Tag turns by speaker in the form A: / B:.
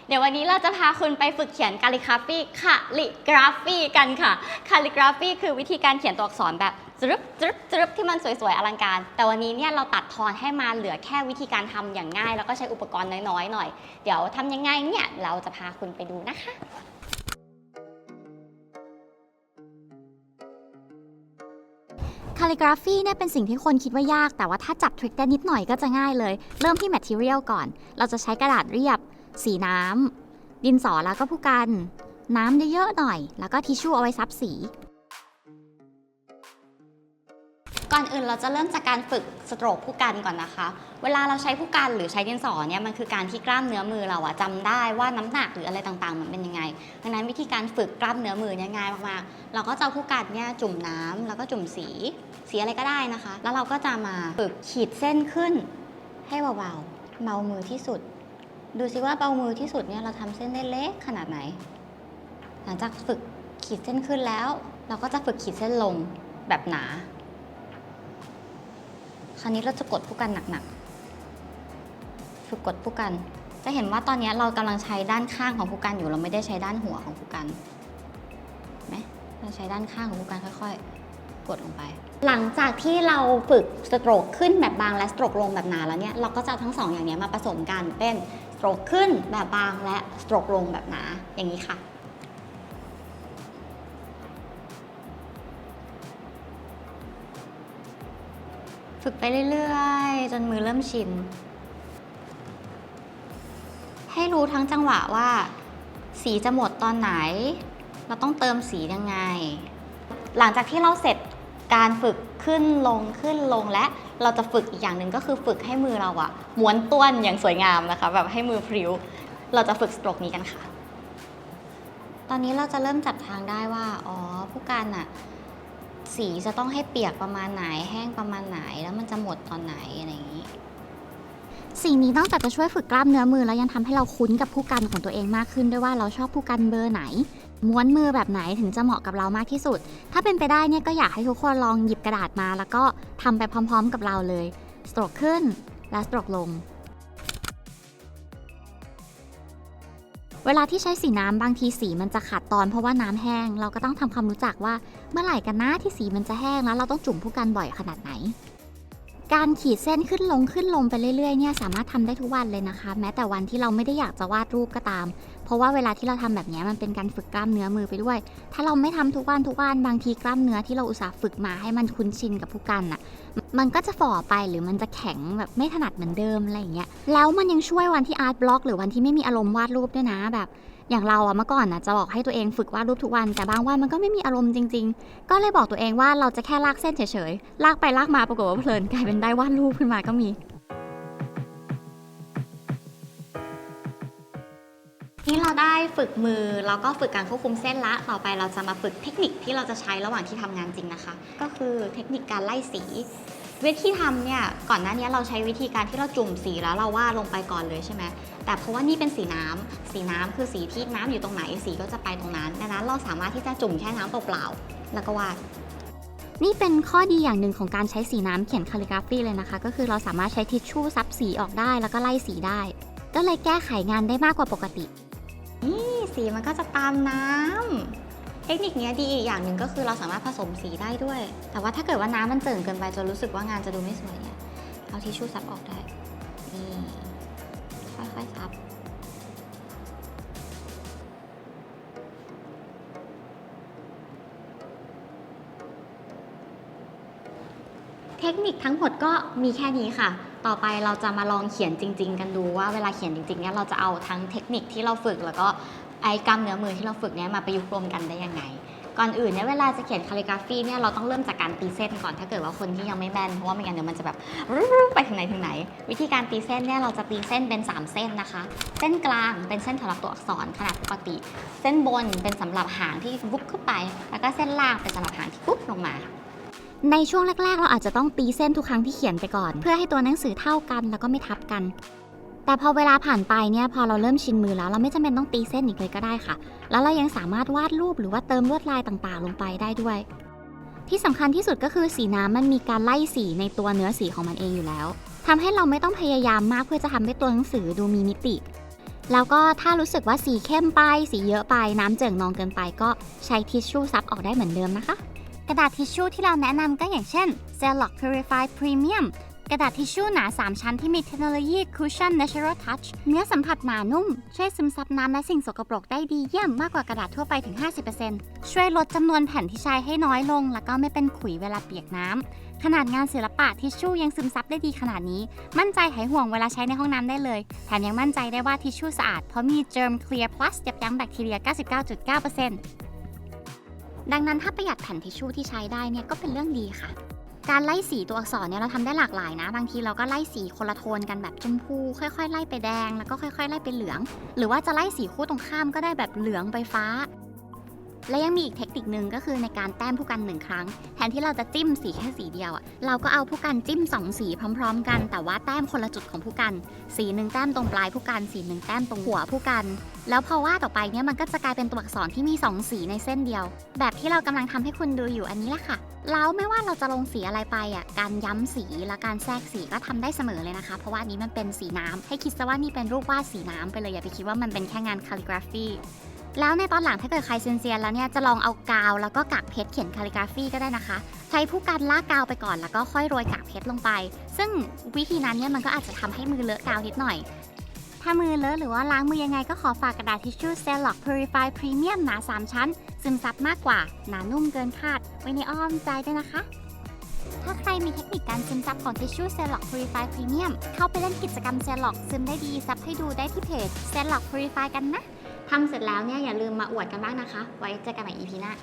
A: เดี๋ยววันนี้เราจะพาคุณไปฝึกเขียนคาลิกราฟีกันค่ะคาลิกราฟีคือวิธีการเขียนตัวอักษรแบบจึ๊บที่มันสวยๆอลังการแต่วันนี้เนี่ยเราตัดทอนให้มาเหลือแค่วิธีการทำอย่างง่ายแล้วก็ใช้อุปกรณ์น้อยๆหน่อยเดี๋ยวทำยังไงเนี่ยเราจะพาคุณไปดูนะคะคาลิกราฟีเนี่ยเป็นสิ่งที่คนคิดว่ายากแต่ว่าถ้าจับทริคได้นิดหน่อยก็จะง่ายเลยเริ่มที่ material ก่อนเราจะใช้กระดาษเรียบสีน้ำดินสอแล้วก็ผู้กันน้ำเยอะๆหน่อยแล้วก็ทิชชู่เอาไว้ซับสีก่อนอื่นเราจะเริ่มจากการฝึกสโตรกผู้กันก่อนนะคะเวลาเราใช้ผู้กันหรือใช้ดินสอเนี่ยมันคือการที่กล้ามเนื้อมือเราจำได้ว่าน้ำหนักหรืออะไรต่างๆมันเป็นยังไงดังนั้นวิธีการฝึกกล้ามเนื้อมือเนี่ยง่ายมากๆเราก็จะเอาผู้กันเนี่ยจุ่มน้ำแล้วก็จุ่มสีอะไรก็ได้นะคะแล้วเราก็จะมาฝึกขีดเส้นขึ้นให้เบาๆเบามือที่สุดดูซิว่าเบามือที่สุดเนี่ยเราทำเส้นได้เล็กขนาดไหนหลังจากฝึกขีดเส้นขึ้นแล้วเราก็จะฝึกขีดเส้นลงแบบหนาคราวนี้เราจะกดผู้กันหนักๆฝึกกดผู้กันจะเห็นว่าตอนนี้เรากำลังใช้ด้านข้างของผู้กันอยู่เราไม่ได้ใช้ด้านหัวของผู้กันไหมเราใช้ด้านข้างของผู้กันค่อยๆกดลงไปหลังจากที่เราฝึกสโตรกขึ้นแบบบางและสโตรกลงแบบหนาแล้วเนี่ยเราก็จะเอาทั้งสองอย่างนี้มาผสมกันเป็นสโตรกขึ้นแบบบางและสโตรกลงแบบหนาอย่างนี้ค่ะฝึกไปเรื่อยๆจนมือเริ่มชินให้รู้ทั้งจังหวะว่าสีจะหมดตอนไหนเราต้องเติมสียังไงหลังจากที่เราเสร็จการฝึกขึ้นลงและเราจะฝึกอีกอย่างหนึ่งก็คือฝึกให้มือเราม้วนต้วนอย่างสวยงามนะคะแบบให้มือพริ้วเราจะฝึกสโตรกนี้กันค่ะตอนนี้เราจะเริ่มจับทางได้ว่าผู้กันสีจะต้องให้เปียกประมาณไหนแห้งประมาณไหนแล้วมันจะหมดตอนไหนอะไรอย่างนี้สิ่งนี้นอกจากจะช่วยฝึกกล้ามเนื้อมือแล้วยังทำให้เราคุ้นกับผู้กันของตัวเองมากขึ้นด้วยว่าเราชอบผู้กันเบอร์ไหนม้วนมือแบบไหนถึงจะเหมาะกับเรามากที่สุดถ้าเป็นไปได้เนี่ยก็อยากให้ทุกคนลองหยิบกระดาษมาแล้วก็ทำไปพร้อมๆกับเราเลยสโตรกขึ้นและสโตรกลงเวลาที่ใช้สีน้ำบางทีสีมันจะขาดตอนเพราะว่าน้ำแห้งเราก็ต้องทำความรู้จักว่าเมื่อไหร่กันนะที่สีมันจะแห้งแล้วเราต้องจุ่มผู้กันบ่อยขนาดไหนการขีดเส้นขึ้นลงไปเรื่อยๆเนี่ยสามารถทำได้ทุกวันเลยนะคะแม้แต่วันที่เราไม่ได้อยากจะวาดรูปก็ตามเพราะว่าเวลาที่เราทำแบบนี้มันเป็นการฝึกกล้ามเนื้อมือไปด้วยถ้าเราไม่ทำทุกวันบางทีกล้ามเนื้อที่เราอุตส่าห์ฝึกมาให้มันคุ้นชินกับผู้กันมันก็จะฝ่อไปหรือมันจะแข็งแบบไม่ถนัดเหมือนเดิมอะไรอย่างเงี้ยแล้วมันยังช่วยวันที่อาร์ตบล็อกหรือวันที่ไม่มีอารมณ์วาดรูปด้วยนะแบบอย่างเราเมื่อก่อนจะบอกให้ตัวเองฝึกวาดรูปทุกวันแต่บางวันมันก็ไม่มีอารมณ์จริงๆก็เลยบอกตัวเองว่าเราจะแค่ลากเส้นเฉยๆลากไปลากมาปรากฏว่าเพลินกลายเป็นได้วาดรูปขึ้นมาก็มีนี่เราได้ฝึกมือแล้วก็ฝึกการควบคุมเส้นละต่อไปเราจะมาฝึกเทคนิคที่เราจะใช้ระหว่างที่ทำงานจริงนะคะก็คือเทคนิคการไล่สีวิธีทำเนี่ยก่อนหน้านี้เราใช้วิธีการที่เราจุ่มสีแล้วเราวาดลงไปก่อนเลยใช่ไหมแต่เพราะว่านี่เป็นสีน้ำคือสีที่น้ำอยู่ตรงไหนสีก็จะไปตรงนั้นดังนั้นเราสามารถที่จะจุ่มแค่น้ำเปล่าๆแล้วก็วาดนี่เป็นข้อดีอย่างหนึ่งของการใช้สีน้ำเขียนคาลิกราฟีเลยนะคะก็คือเราสามารถใช้ทิชชู่ซับสีออกได้แล้วก็ไล่สีได้ก็เลยแก้ไขงานได้มากกว่าปกตินี่สีมันก็จะตามน้ำเทคนิคนี้ดีอีกอย่างหนึ่งก็คือเราสามารถผสมสีได้ด้วยแต่ว่าถ้าเกิดว่าน้ำมันเจิ่งเกินไปจนรู้สึกว่างานจะดูไม่สวยเนี่ยเอาทิชชู่ซับออกได้นี่ค่อยๆซับเทคนิคทั้งหมดก็มีแค่นี้ค่ะต่อไปเราจะมาลองเขียนจริงๆกันดูว่าเวลาเขียนจริงๆเนี่ยเราจะเอาทั้งเทคนิคที่เราฝึกแล้วก็ไอ้กล้ามเนื้อมือที่เราฝึกเนี่ยมาประยุกต์รวมกันได้ยังไงก่อนอื่นเนี่ยเวลาจะเขียนคาลิกราฟีเนี่ยเราต้องเริ่มจากการตีเส้นก่อนถ้าเกิดว่าคนที่ยังไม่แม่นเพราะว่าไม่งั้นเดี๋ยวมันจะแบบไปถึงไหนวิธีการตีเส้นเนี่ยเราจะตีเส้นเป็น3เส้นนะคะเส้นกลางเป็นเส้นสำหรับตัวอักษรขนาดปกติเส้นบนเป็นสำหรับหางที่วุบขึ้นไปแล้วก็เส้นล่างเป็นสำหรับหางที่ปุ๊บลงมาในช่วงแรกๆเราอาจจะต้องตีเส้นทุกครั้งที่เขียนไปก่อนเพื่อให้ตัวหนังสือเท่ากันแล้วก็ไม่ทับกันแต่พอเวลาผ่านไปเนี่ยพอเราเริ่มชินมือแล้วเราไม่จำเป็นต้องตีเส้นอีกเลยก็ได้ค่ะแล้วเรายังสามารถวาดรูปหรือว่าเติมลวดลายต่างๆลงไปได้ด้วยที่สำคัญที่สุดก็คือสีน้ำมันมีการไล่สีในตัวเนื้อสีของมันเองอยู่แล้วทำให้เราไม่ต้องพยายามมากเพื่อจะทำให้ตัวหนังสือดูมีมิติ แล้วก็ถ้ารู้สึกว่าสีเข้มไปสีเยอะไปน้ำเจิ่งนองเกินไปก็ใช้ทิชชู่ซับออกได้เหมือนเดิมนะคะกระดาษทิชชู่ที่เราแนะนำก็อย่างเช่น Celloc Purified Premium กระดาษทิชชู่หนา3ชั้นที่มีเทคโนโลยี Cushion Natural Touch เนื้อสัมผัสหนานุ่มช่วยซึมซับน้ำและสิ่งสกปรกได้ดีเยี่ยมมากกว่ากระดาษทั่วไปถึง 50% ช่วยลดจำนวนแผ่นที่ใช้ให้น้อยลงแล้วก็ไม่เป็นขุยเวลาเปียกน้ำขนาดงานศิลปะทิชชู่ยังซึมซับได้ดีขนาดนี้มั่นใจหายห่วงเวลาใช้ในห้องน้ำได้เลยแถมยังมั่นใจได้ว่าทิชชู่สะอาดเพราะมี Germ Clear Plus ยับยั้งแบคทีเรีย 99.9% ดังนั้นถ้าประหยัดแผ่นทิชชู่ที่ใช้ได้เนี่ยก็เป็นเรื่องดีค่ะการไล่สีตัวอักษรเนี่ยเราทำได้หลากหลายนะบางทีเราก็ไล่สีคนละโทนกันแบบชมพูค่อยๆไล่ไปแดงแล้วก็ค่อยๆไล่ไปเหลืองหรือว่าจะไล่สีคู่ตรงข้ามก็ได้แบบเหลืองไปฟ้าและยังมีอีกเทคนิคนึงก็คือในการแต้มผู้กัน1ครั้งแทนที่เราจะจิ้มสีแค่สีเดียวเราก็เอาผู้กันจิ้ม2สีพร้อมๆกันแต่ว่าแต้มคนละจุดของผู้กันสีหนึ่งแต้มตรงปลายผู้กันสีหนึ่งแต้มตรงหัวผู้กันแล้วพอว่าต่อไปเนี่ยมันก็จะกลายเป็นตัวอักษรที่มี2สีในเส้นเดียวแบบที่เรากำลังทำให้คุณดูอยู่อันนี้แหละค่ะแล้วไม่ว่าเราจะลงสีอะไรไปการย้ำสีและการแทรกสีก็ทำได้เสมอเลยนะคะเพราะว่าอันนี้มันเป็นสีน้ำให้คิดซะว่านี่เป็นรูปวาดสีน้ำไปเลยอย่าไปคิดว่ามันเป็นแค่งาน calligraphyแล้วในตอนหลังถ้าเกิดใครเซียนๆแล้วเนี่ยจะลองเอากาวแล้วก็กากเพชรเขียนคาลิกราฟีก็ได้นะคะใช้ผู้กันลากกาวไปก่อนแล้วก็ค่อยโรยกากเพชรลงไปซึ่งวิธีนั้นเนี่ยมันก็อาจจะทำให้มือเลอะกาวนิดหน่อยถ้ามือเลอะหรือว่าล้างมือยังไงก็ขอฝากกระดาษทิชชู่ Celloc Purified Premium หนา3ชั้นซึมซับมากกว่าหนานุ่มเกินคาดไว้ในอ้อมใจด้วยนะคะถ้าใครมีเทคนิคการซึมซับของทิชชู่ Celloc Purified Premium เข้าไปเล่นกิจกรรม Celloc ซึมได้ดีซับให้ดูได้ที่เพจ Celloc Purify กันนะทำเสร็จแล้วเนี่ยอย่าลืมมาอวดกันบ้างนะคะไว้เจอกันใหม่ EP หน้า